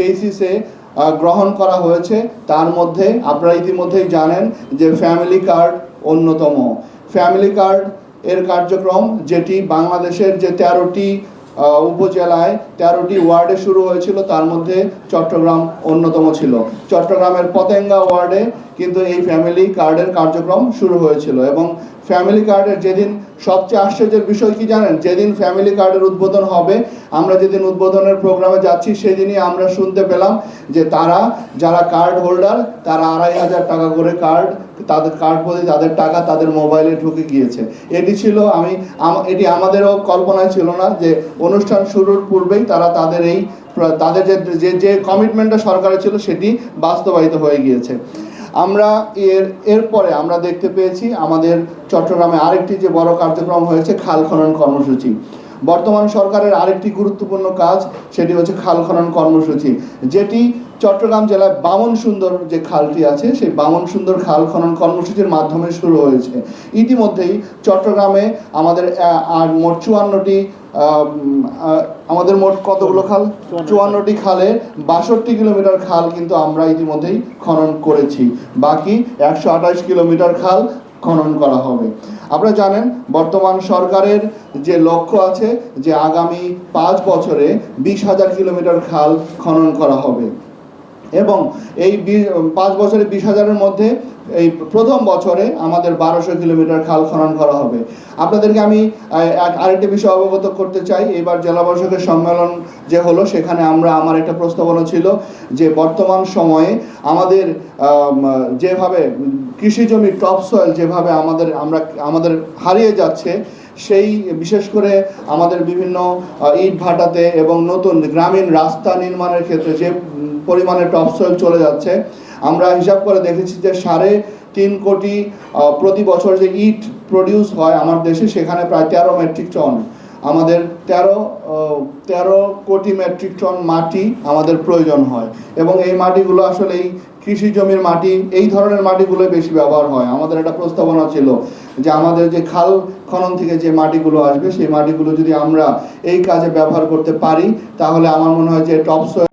বেসিসে গ্রহণ করা হয়েছে। তার মধ্যে আপনারা ইতিমধ্যেই জানেন যে ফ্যামিলি কার্ড অন্যতম। ফ্যামিলি কার্ড এর কার্যক্রম যেটি বাংলাদেশের যে 13টি উপজেলায় 13টি ওয়ার্ডে শুরু হয়েছিল, তার মধ্যে চট্টগ্রাম অন্যতম ছিল। চট্টগ্রামের পতেঙ্গা ওয়ার্ডে কিন্তু এই ফ্যামিলি কার্ডের কার্যক্রম শুরু হয়েছিল। এবং ফ্যামিলি কার্ডের যেদিন সবচেয়ে আশ্চর্যের বিষয় কি জানেন, যেদিন ফ্যামিলি কার্ডের উদ্বোধন হবে, আমরা যেদিন উদ্বোধনের প্রোগ্রামে যাচ্ছি সেদিনই আমরা শুনতে পেলাম যে যারা কার্ড হোল্ডার তারা 2,500 টাকা করে তাদের কার্ড প্রতি তাদের টাকা তাদের মোবাইলে ঢুকে গিয়েছে। এটি আমাদেরও কল্পনায় ছিল না যে অনুষ্ঠান শুরুর পূর্বেই তাদের যে কমিটমেন্টটা সরকারের ছিল সেটি বাস্তবায়িত হয়ে গিয়েছে। আমরা এরপরে আমরা দেখতে পেয়েছি আমাদের চট্টগ্রামে আরেকটি যে বড় কার্যক্রম হয়েছে, খাল খনন কর্মসূচি। বর্তমান সরকারের আরেকটি গুরুত্বপূর্ণ কাজ সেটি হচ্ছে খাল খনন কর্মসূচি, যেটি চট্টগ্রাম জেলায় বামনসুন্দর যে খালটি আছে সেই বামনসুন্দর খাল খনন কর্মসূচির মাধ্যমে শুরু হয়েছে। ইতিমধ্যেই চট্টগ্রামে আমাদের মোট কতগুলো খাল, 54টি খালে 62 কিলোমিটার খাল কিন্তু আমরা ইতিমধ্যেই খনন করেছি। বাকি 128 কিলোমিটার খাল খনন করা হবে। আপনারা জানেন বর্তমান সরকারের যে লক্ষ্য আছে যে আগামী 5 বছরে 20,000 কিলোমিটার খাল খনন করা হবে। এবং এই 5 বছরে 20,000-এর মধ্যে এই প্রথম বছরে আমাদের 1200 কিলোমিটার খাল খনন করা হবে। আপনাদেরকে আমি আরেকটি বিষয় অবগত করতে চাই। এবার জেলা পরিষদের সম্মেলন যে হলো সেখানে আমার একটা প্রস্তাবনা ছিল যে বর্তমান সময়ে আমাদের যেভাবে কৃষি জমির টপ সয়েল যেভাবে আমাদের হারিয়ে যাচ্ছে, সেই বিশেষ করে আমাদের বিভিন্ন ইট ভাটাতে এবং নতুন গ্রামীণ রাস্তা নির্মাণের ক্ষেত্রে যে পরিমাণে টপ সয়েল চলে যাচ্ছে, আমরা হিসাব করে দেখেছি যে 3.5 কোটি প্রতি বছর যে ইট প্রডিউস হয় আমার দেশে, সেখানে প্রায় 13 মেট্রিক টন আমাদের 13 কোটি মেট্রিক টন মাটি আমাদের প্রয়োজন হয়। এবং এই মাটিগুলো আসলে এই কৃষি জমির মাটি, এই ধরনের মাটিগুলো বেশি ব্যবহার হয়। আমাদের একটা প্রস্তাবনা ছিল যে আমাদের যে খাল খনন থেকে যে মাটিগুলো আসবে সেই মাটিগুলো যদি আমরা এই কাজে ব্যবহার করতে পারি, তাহলে আমার মনে হয় যে টপ সয়েল